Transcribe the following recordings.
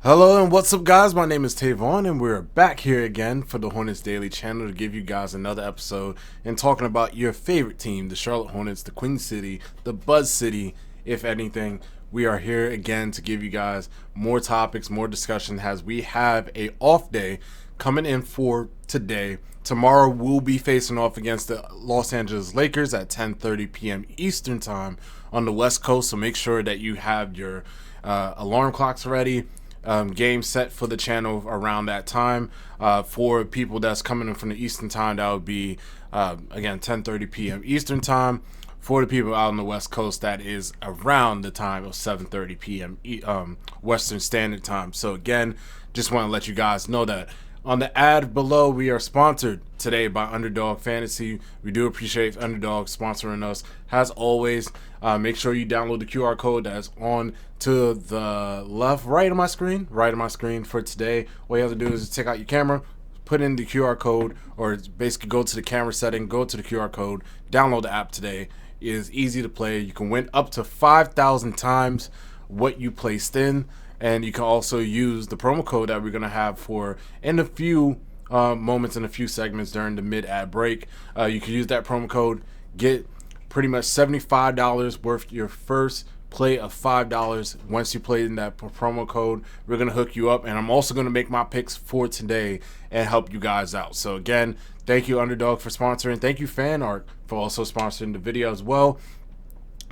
Hello and what's up, guys? My name is Tavon and we're back here again for the Hornets Daily channel to give you guys another episode and talking about your favorite team, the Charlotte Hornets, the Queen City, the Buzz City, if anything. We are here again to give you guys more topics, more discussion as we have a off day coming in for today. Tomorrow we'll be facing off against the Los Angeles Lakers at 10:30 p.m. Eastern time on the West Coast, so make sure that you have your alarm clocks ready. Game set for the channel around that time. For people that's coming in from the Eastern time, that would be again 10:30 p.m. Eastern time. For the people out on the West Coast, that is around the time of 7:30 p.m. Western Standard Time. So again, just want to let you guys know that. On the ad below, we are sponsored today by Underdog Fantasy. We do appreciate Underdog sponsoring us. As always, make sure you download the QR code that's on to the right of my screen for today. All you have to do is take out your camera, put in the QR code, or basically go to the camera setting, go to the QR code, download the app today. It is easy to play. You can win up to 5,000 times what you placed in. And you can also use the promo code that we're going to have for in a few moments, in a few segments during the mid-ad break. You can use that promo code, get pretty much $75 worth your first play of $5. Once you play in that promo code, we're going to hook you up. And I'm also going to make my picks for today and help you guys out. So again, thank you Underdog for sponsoring. Thank you Fan Art for also sponsoring the video as well.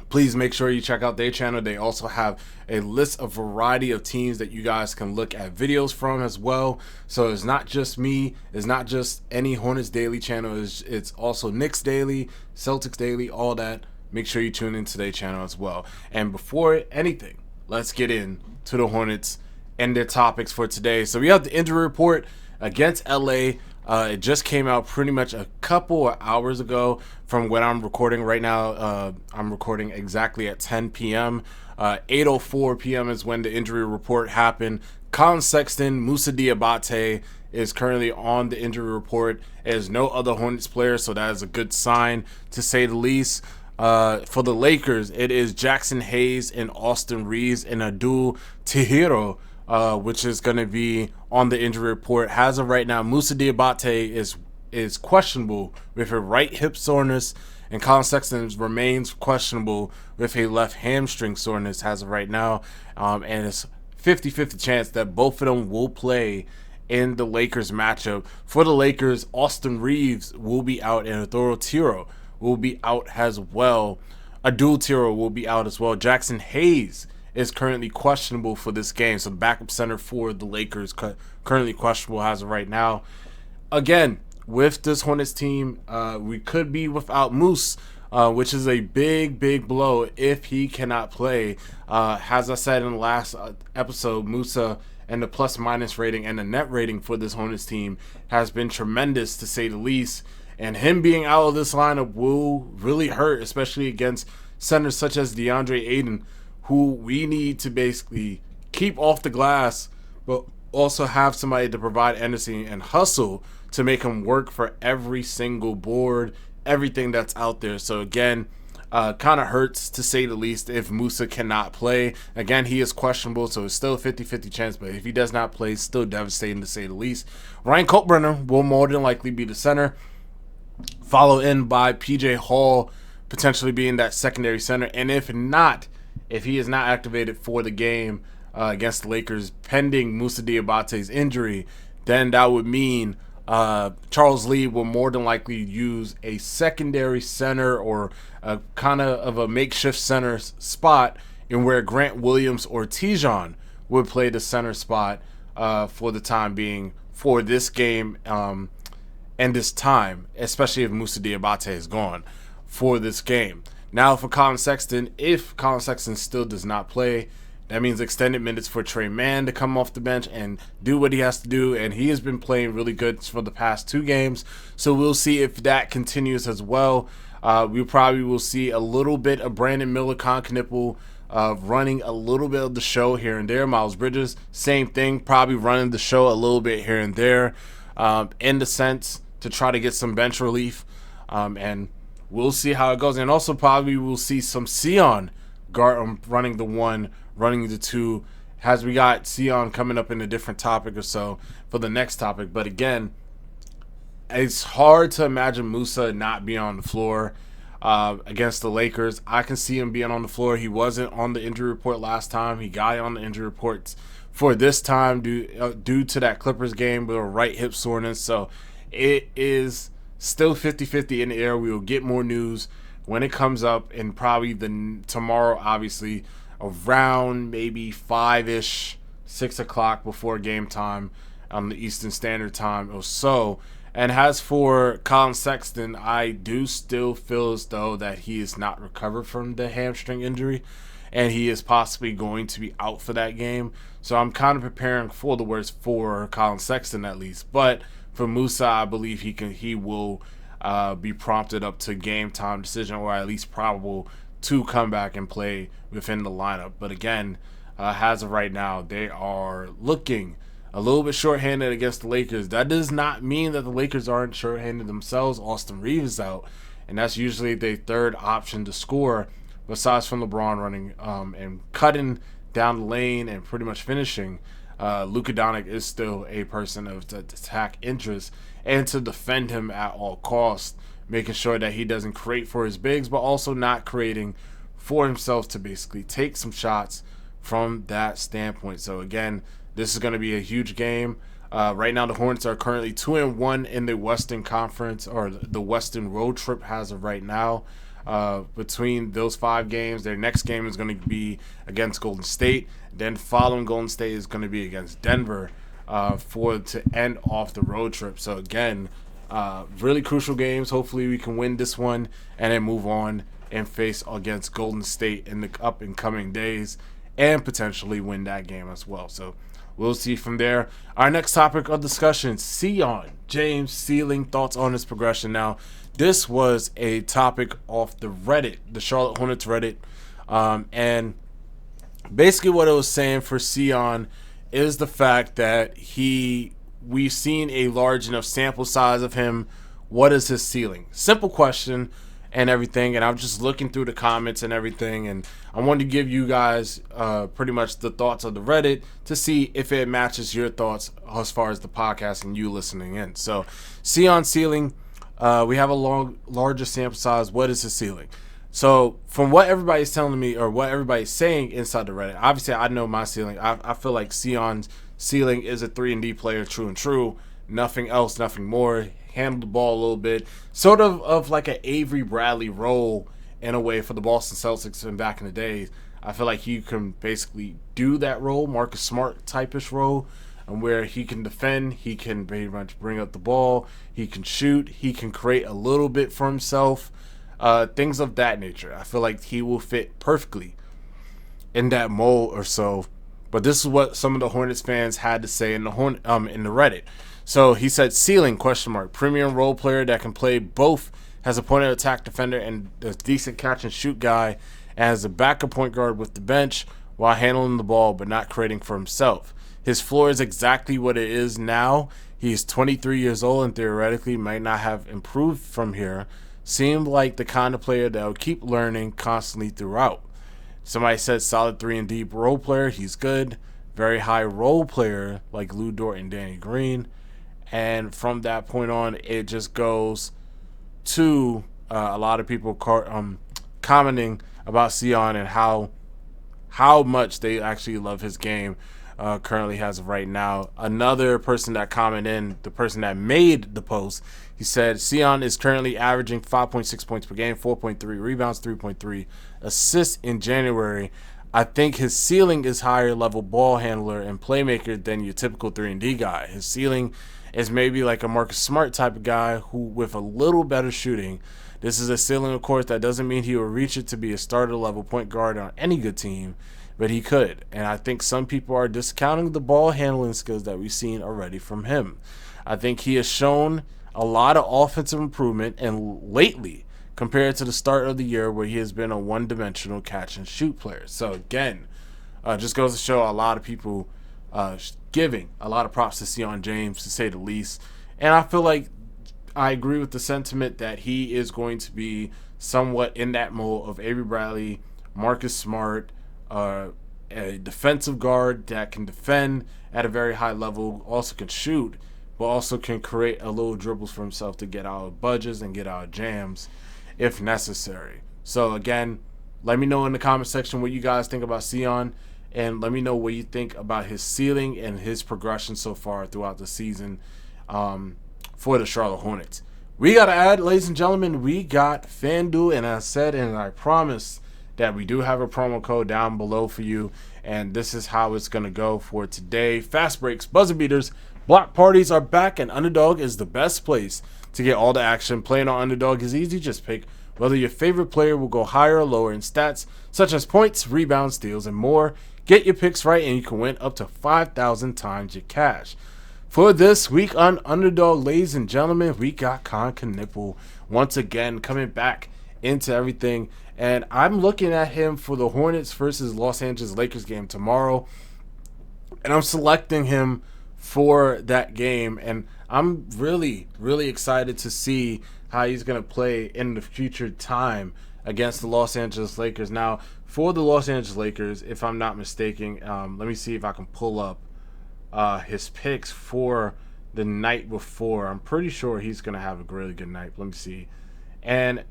Please make sure you check out their channel. They also have a list of variety of teams that you guys can look at videos from as well. So it's not just me. It's not just any Hornets Daily channel. It's also Knicks Daily, Celtics Daily, all that. Make sure you tune into their channel as well. And before anything, let's get into the Hornets and their topics for today. So we have the injury report against LA. It just came out pretty much a couple of hours ago from when I'm recording right now. I'm recording exactly at 10 p.m. 8:04 p.m. is when the injury report happened. Colin Sexton, Moussa Diabate is currently on the injury report. There's no other Hornets player, so that is a good sign to say the least. For the Lakers, it is Jackson Hayes and Austin Reeves and Abdul Tahiro, which is going to be on the injury report. As of right now, Moussa Diabate is questionable with a right hip soreness, and Colin Sexton remains questionable with a left hamstring soreness as of right now. And it's 50-50 chance that both of them will play in the Lakers matchup. For the Lakers, Austin Reeves will be out, and Arturo Tiro will be out as well. Abdul Tiro will be out as well. Jackson Hayes is currently questionable for this game. So the backup center for the Lakers currently questionable as of right now. Again, with this Hornets team, we could be without Moose, which is a big blow if he cannot play. As I said in the last episode, Musa and the plus-minus rating and the net rating for this Hornets team has been tremendous, to say the least. And him being out of this lineup will really hurt, especially against centers such as DeAndre Ayton, who we need to basically keep off the glass, but also have somebody to provide energy and hustle to make him work for every single board, everything that's out there. So again, kind of hurts, to say the least, if Musa cannot play. Again, he is questionable, so it's still a 50-50 chance, but if he does not play, it's still devastating, to say the least. Ryan Coltbrenner will more than likely be the center, followed in by PJ Hall potentially being that secondary center. And if he is not activated for the game against the Lakers pending Moussa Diabate's injury, then that would mean Charles Lee will more than likely use a secondary center or a kind of a makeshift center spot, in where Grant Williams or Tijon would play the center spot for the time being for this game and this time, especially if Moussa Diabate is gone for this game. Now for Colin Sexton, if Colin Sexton still does not play, that means extended minutes for Trey Mann to come off the bench and do what he has to do, and he has been playing really good for the past 2 games, so we'll see if that continues as well. We probably will see a little bit of Brandon Miller Conchnipple running a little bit of the show here and there. Miles Bridges, same thing, probably running the show a little bit here and there in the sense to try to get some bench relief, and we'll see how it goes. And also probably we'll see some Sion running the 1, running the 2, as we got Sion coming up in a different topic or so for the next topic. But again, it's hard to imagine Musa not being on the floor against the Lakers. I can see him being on the floor. He wasn't on the injury report last time. He got on the injury reports for this time due to that Clippers game with a right hip soreness. So it is still 50-50 in the air. We will get more news when it comes up, and probably tomorrow, obviously, around maybe 5-ish, 6 o'clock before game time on the Eastern Standard Time or so. And as for Colin Sexton, I do still feel as though that he is not recovered from the hamstring injury, and he is possibly going to be out for that game. So I'm kind of preparing for the worst for Colin Sexton at least. But for Musa, I believe he will be prompted up to game time decision, or at least probable to come back and play within the lineup. But again, as of right now, they are looking a little bit shorthanded against the Lakers. That does not mean that the Lakers aren't shorthanded themselves. Austin Reeves is out, and that's usually their third option to score, besides from LeBron running and cutting down the lane and pretty much finishing. Luka Doncic is still a person of attack interest and to defend him at all costs, making sure that he doesn't create for his bigs, but also not creating for himself to basically take some shots from that standpoint. So again, this is going to be a huge game. Right now, the Hornets are currently 2-1 in the Western Conference, or the Western road trip as of right now. Between those 5 games, their next game is going to be against Golden State. Then following Golden State is going to be against Denver to end off the road trip. So again, really crucial games. Hopefully we can win this one and then move on and face against Golden State in the up and coming days, and potentially win that game as well. So we'll see from there. Our next topic of discussion, Sion James ceiling, thoughts on his progression. Now, this was a topic off the Reddit, the Charlotte Hornets Reddit. And basically what it was saying for Sion is the fact that we've seen a large enough sample size of him. What is his ceiling? Simple question and everything. And I'm just looking through the comments and everything, and I wanted to give you guys pretty much the thoughts of the Reddit to see if it matches your thoughts as far as the podcast and you listening in. So, Sion ceiling, we have a larger sample size. What is his ceiling? So, from what everybody's telling me, or what everybody's saying inside the Reddit, obviously I know my ceiling. I feel like Sion's ceiling is a 3-and-D player, true and true. Nothing else, nothing more. Handle the ball a little bit. Sort of like an Avery Bradley role in a way for the Boston Celtics and back in the days. I feel like he can basically do that role, Marcus Smart type-ish role, and where he can defend, he can pretty much bring up the ball, he can shoot, he can create a little bit for himself, things of that nature. I feel like he will fit perfectly in that mold or so. But this is what some of the Hornets fans had to say in the Reddit. So he said, ceiling, ? Premium role player that can play both as a point of attack defender and a decent catch and shoot guy, and as a backup point guard with the bench while handling the ball but not creating for himself. His floor is exactly what it is now. He's 23 years old and theoretically might not have improved from here. Seemed like the kind of player that will keep learning constantly throughout. Somebody said solid 3-and-D role player. He's good. Very high role player like Lou Dort and Danny Green. And from that point on, it just goes to a lot of people commenting about Sion and how much they actually love his game currently as of right now. Another person that commented in, the person that made the post, he said, Sion is currently averaging 5.6 points per game, 4.3 rebounds, 3.3 assists in January. I think his ceiling is higher level ball handler and playmaker than your typical 3-and-D guy. His ceiling is maybe like a Marcus Smart type of guy who with a little better shooting. This is a ceiling, of course. That doesn't mean he will reach it to be a starter level point guard on any good team, but he could. And I think some people are discounting the ball handling skills that we've seen already from him. I think he has shown a lot of offensive improvement, and lately, compared to the start of the year where he has been a one-dimensional catch and shoot player. So again, just goes to show a lot of people giving a lot of props to Sion James, to say the least. And I feel like I agree with the sentiment that he is going to be somewhat in that mold of Avery Bradley, Marcus Smart, a defensive guard that can defend at a very high level, also can shoot, but also can create a little dribbles for himself to get out of budges and get out of jams if necessary. So again, let me know in the comment section what you guys think about Sion, and let me know what you think about his ceiling and his progression so far throughout the season for the Charlotte Hornets. We got to add, ladies and gentlemen, we got FanDuel, and I said and I promised that we do have a promo code down below for you, and this is how it's going to go for today. Fast breaks, buzzer beaters, block parties are back, and Underdog is the best place to get all the action. Playing on Underdog is easy. Just pick whether your favorite player will go higher or lower in stats, such as points, rebounds, steals, and more. Get your picks right, and you can win up to 5,000 times your cash. For this week on Underdog, ladies and gentlemen, we got Con Knipple once again coming back into everything. And I'm looking at him for the Hornets versus Los Angeles Lakers game tomorrow. And I'm selecting him for that game. And I'm really, really excited to see how he's going to play in the future time against the Los Angeles Lakers. Now, for the Los Angeles Lakers, if I'm not mistaken, let me see if I can pull up his picks for the night before. I'm pretty sure he's going to have a really good night. Let me see. And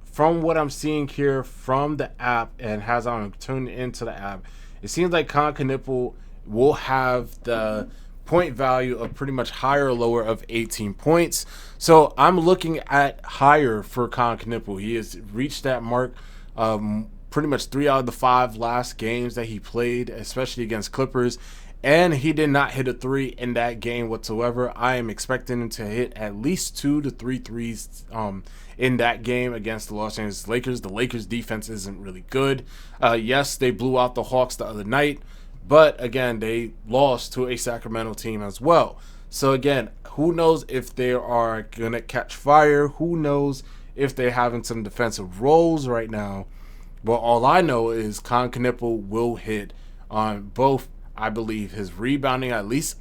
from what I'm seeing here from the app, and as I'm tuned into the app, it seems like Con Knipple will have the point value of pretty much higher or lower of 18 points. So I'm looking at higher for Con Knipple. He has reached that mark pretty much 3 out of the 5 last games that he played, especially against Clippers. And he did not hit a 3 in that game whatsoever. I am expecting him to hit at least 2 to 3 threes in that game against the Los Angeles Lakers. The Lakers defense isn't really good. Yes, they blew out the Hawks the other night, but again, they lost to a Sacramento team as well. So again, who knows if they are going to catch fire? Who knows if they're having some defensive roles right now? But all I know is Con Knipple will hit on both. I believe his rebounding at least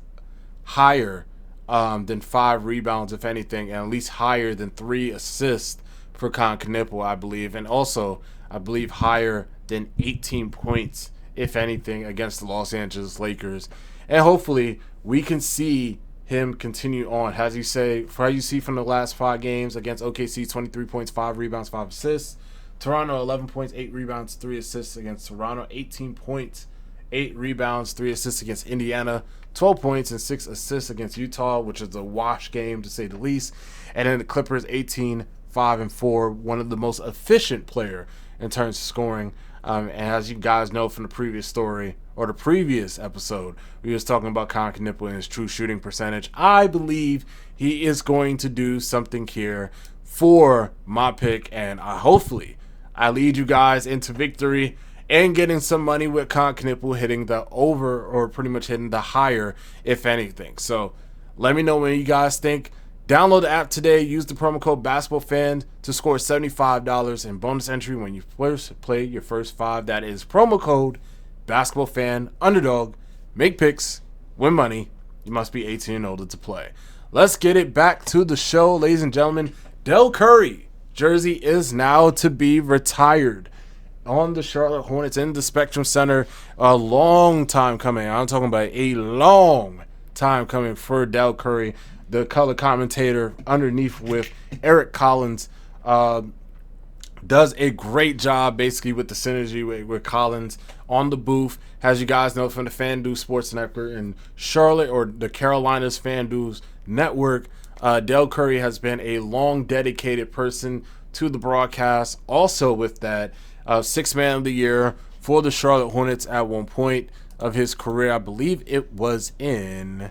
higher than 5 rebounds, if anything, and at least higher than 3 assists for Con Knipple, I believe. And also, I believe higher than 18 points, if anything, against the Los Angeles Lakers. And hopefully, we can see him continue on. As you see from the last 5 games against OKC, 23 points, 5 rebounds, 5 assists. Toronto, 11 points, 8 rebounds, 3 assists against Toronto. 18 points, 8 rebounds, 3 assists against Indiana, 12 points and 6 assists against Utah, which is a wash game to say the least. And then the Clippers, 18, 5, and 4, one of the most efficient player in terms of scoring. And as you guys know from the previous story or the previous episode, we was talking about Con Knipple and his true shooting percentage. I believe he is going to do something here for my pick, and hopefully I lead you guys into victory and getting some money with Con Knipple hitting the over, or pretty much hitting the higher, if anything. So let me know what you guys think. Download the app today. Use the promo code BasketballFan to score $75 in bonus entry when you first play your first 5. That is promo code BasketballFan. Underdog. Make picks. Win money. You must be 18 and older to play. Let's get it back to the show, ladies and gentlemen. Del Curry jersey is now to be retired on the Charlotte Hornets in the Spectrum Center. A long time coming. I'm talking about a long time coming for Del Curry, the color commentator underneath with Eric Collins. Does a great job basically with the synergy with Collins on the booth. As you guys know from the FanDuel Sports Network in Charlotte, or the Carolinas FanDuel Network, Del Curry has been a long dedicated person to the broadcast. Also with that, 6th man of the year for the Charlotte Hornets at one point of his career. I believe it was in,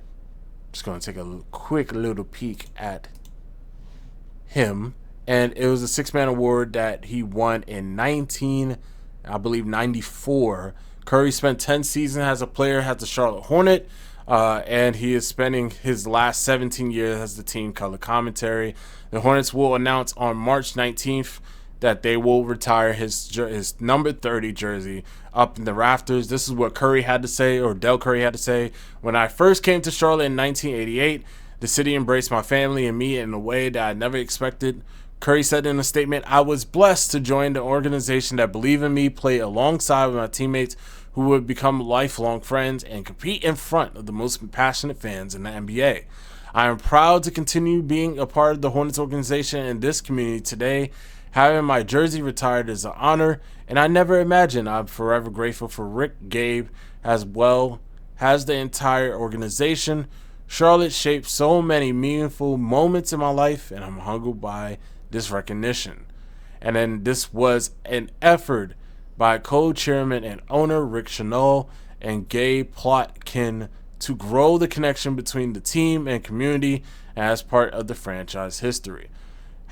just going to take a quick little peek at him. And it was a 6-man award that he won in 94. Curry spent 10 seasons as a player as the Charlotte Hornet. And he is spending his last 17 years as the team color commentary. The Hornets will announce on March 19th that they will retire his number 30 jersey up in the rafters. This is what Curry had to say, or Del Curry had to say. When I first came to Charlotte in 1988, the city embraced my family and me in a way that I never expected. Curry said in a statement, "I was blessed to join the organization that believed in me, play alongside with my teammates who who would become lifelong friends and compete in front of the most passionate fans in the NBA. I am proud to continue being a part of the Hornets organization and this community today. Having my jersey retired is an honor, and I never imagined. I'm forever grateful for Rick, Gabe, as well as the entire organization. Charlotte shaped so many meaningful moments in my life, and I'm humbled by this recognition. And then this was an effort by co-chairman and owner Rick Chanel and Gabe Plotkin to grow the connection between the team and community as part of the franchise history.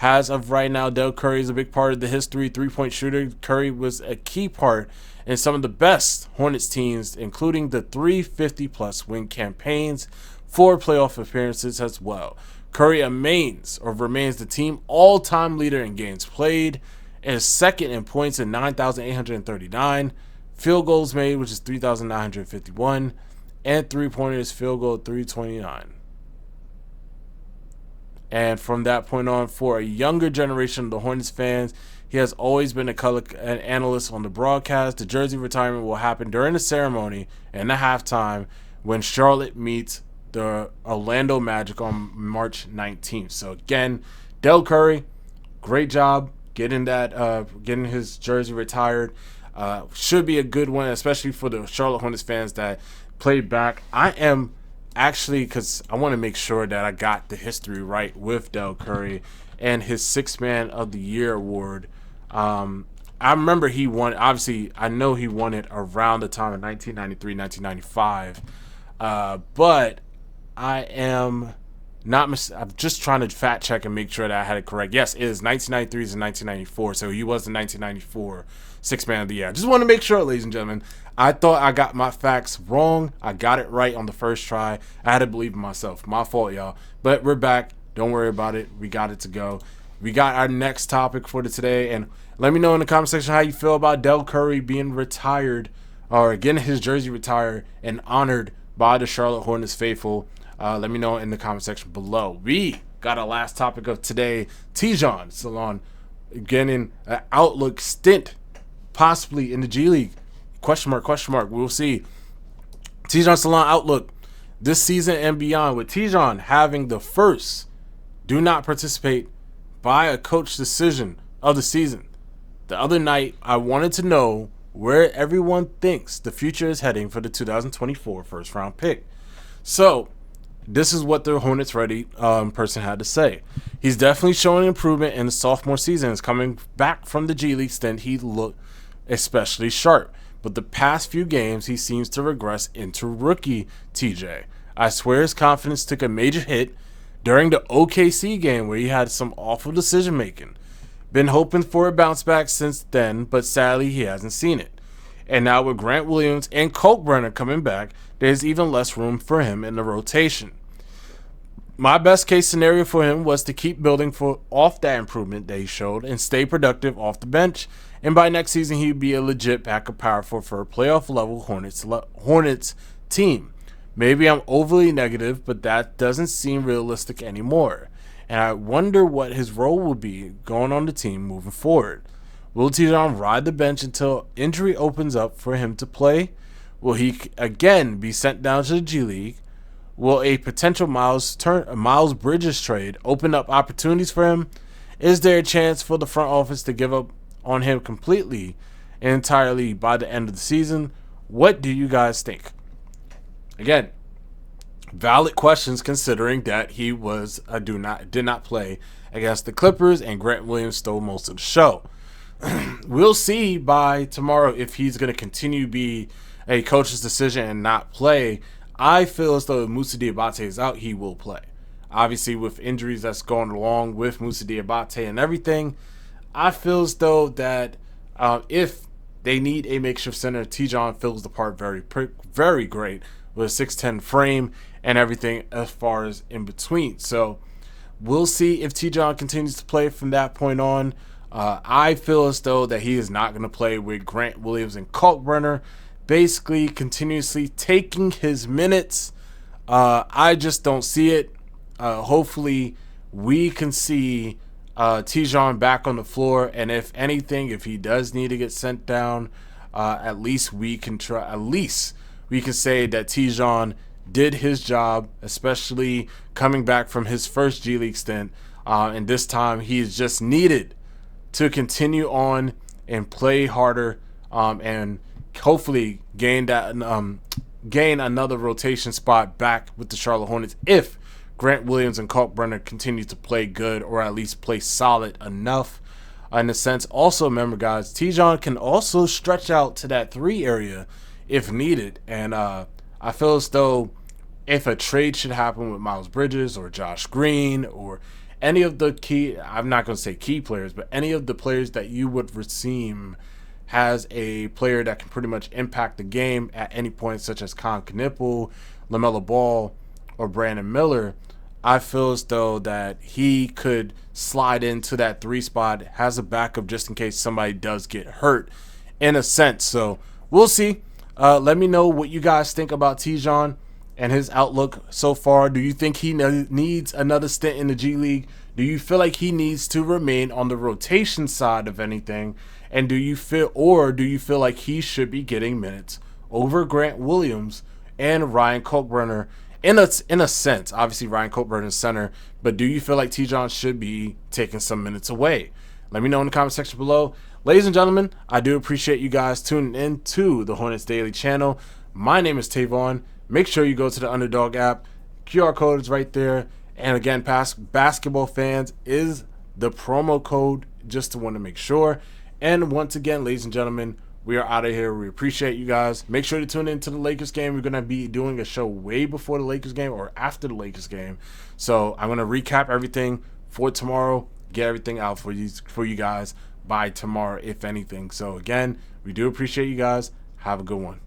As of right now, Del Curry is a big part of the history. Three-point shooter, Curry was a key part in some of the best Hornets teams, including the 350-plus win campaigns, 4 playoff appearances as well. Curry remains the team all-time leader in games played, and is second in points at 9,839, field goals made, which is 3,951, and three-pointers field goal 329. And from that point on, for a younger generation of the Hornets fans, he has always been an analyst on the broadcast. The jersey retirement will happen during the ceremony and the halftime when Charlotte meets the Orlando Magic on March 19th. So again, Del Curry, great job getting his jersey retired. Should be a good one, especially for the Charlotte Hornets fans that played back. I am actually, because I want to make sure that I got the history right with Del Curry and his Sixth Man of the Year award. I remember he won. Obviously, I know he won it around the time of 1993, 1995. But I am not. I'm just trying to fact check and make sure that I had it correct. Yes, it is 1993 and 1994. So he was the 1994 Sixth Man of the Year. I just want to make sure, ladies and gentlemen. I thought I got my facts wrong. I got it right on the first try. I had to believe in myself. My fault, y'all. But we're back. Don't worry about it. We got it to go. We got our next topic for today. And let me know in the comment section how you feel about Del Curry being retired or getting his jersey retired and honored by the Charlotte Hornets faithful. Let me know in the comment section below. We got our last topic of today. Tidjane Salaün getting an outlook stint possibly in the G League. Question mark. We'll see. Tidjane Salaün outlook this season and beyond, with Tidjane having the first do not participate by a coach decision of the season. The other night, I wanted to know where everyone thinks the future is heading for the 2024 first round pick. So this is what the Hornets Ready person had to say. He's definitely showing improvement in the sophomore season. Is coming back from the G League stint. He looked especially sharp. But the past few games, he seems to regress into rookie TJ. I swear his confidence took a major hit during the OKC game where he had some awful decision-making. Been hoping for a bounce back since then, but sadly he hasn't seen it. And now with Grant Williams and Kalkbrenner coming back, there's even less room for him in the rotation. My best case scenario for him was to keep building off that improvement that he showed and stay productive off the bench. And by next season, he'd be a legit backup power forward for a playoff level Hornets team. Maybe I'm overly negative, but that doesn't seem realistic anymore. And I wonder what his role will be going on the team moving forward. Will Tidjane ride the bench until injury opens up for him to play? Will he again be sent down to the G League? Will a potential Miles Bridges trade open up opportunities for him? Is there a chance for the front office to give up on him completely and entirely by the end of the season? What do you guys think? Again, valid questions considering that he did not play against the Clippers and Grant Williams stole most of the show. We'll see by tomorrow if he's going to continue to be a coach's decision and not play. I feel as though if Moussa Diabate is out, he will play. Obviously, with injuries that's going along with Moussa Diabate and everything, I feel as though that if they need a makeshift center, Tidjane fills the part very, very great with a 6'10 frame and everything as far as in between. So we'll see if Tidjane continues to play from that point on. I feel as though that he is not going to play with Grant Williams and Kalkbrenner basically continuously taking his minutes. I just don't see it. Hopefully we can see Tidjane back on the floor, and if anything, if he does need to get sent down at least we can try. At least we can say that Tijon did his job, especially coming back from his first G League stint. And this time he is just needed to continue on and play harder, and hopefully gain another rotation spot back with the Charlotte Hornets if Grant Williams and Kalkbrenner continue to play good, or at least play solid enough. In a sense, also remember, guys, Tijon can also stretch out to that 3 area if needed. And I feel as though if a trade should happen with Miles Bridges or Josh Green or any of the key, I'm not going to say key players, but any of the players that you would seem has a player that can pretty much impact the game at any point, such as Con Knipple, LaMelo Ball, or Brandon Miller, I feel as though that he could slide into that 3 spot, has a backup just in case somebody does get hurt, in a sense. So we'll see. Let me know what you guys think about Tijon and his outlook so far. Do you think he needs another stint in the G League? Do you feel like he needs to remain on the rotation side of anything? And do you feel like he should be getting minutes over Grant Williams and Ryan Kalkbrenner? In a sense, obviously Ryan Kalkbrenner is center, but do you feel like Tijon should be taking some minutes away? Let me know in the comment section below. Ladies and gentlemen, I do appreciate you guys tuning in to the Hornets Daily channel. My name is Tavon. Make sure you go to the Underdog app. QR code is right there. And again, basketball fans is the promo code, just to want to make sure. And once again, ladies and gentlemen, we are out of here. We appreciate you guys. Make sure to tune in to the Lakers game. We're going to be doing a show way before the Lakers game or after the Lakers game. So I'm going to recap everything for tomorrow, get everything out for you guys by tomorrow, if anything. So again, we do appreciate you guys. Have a good one.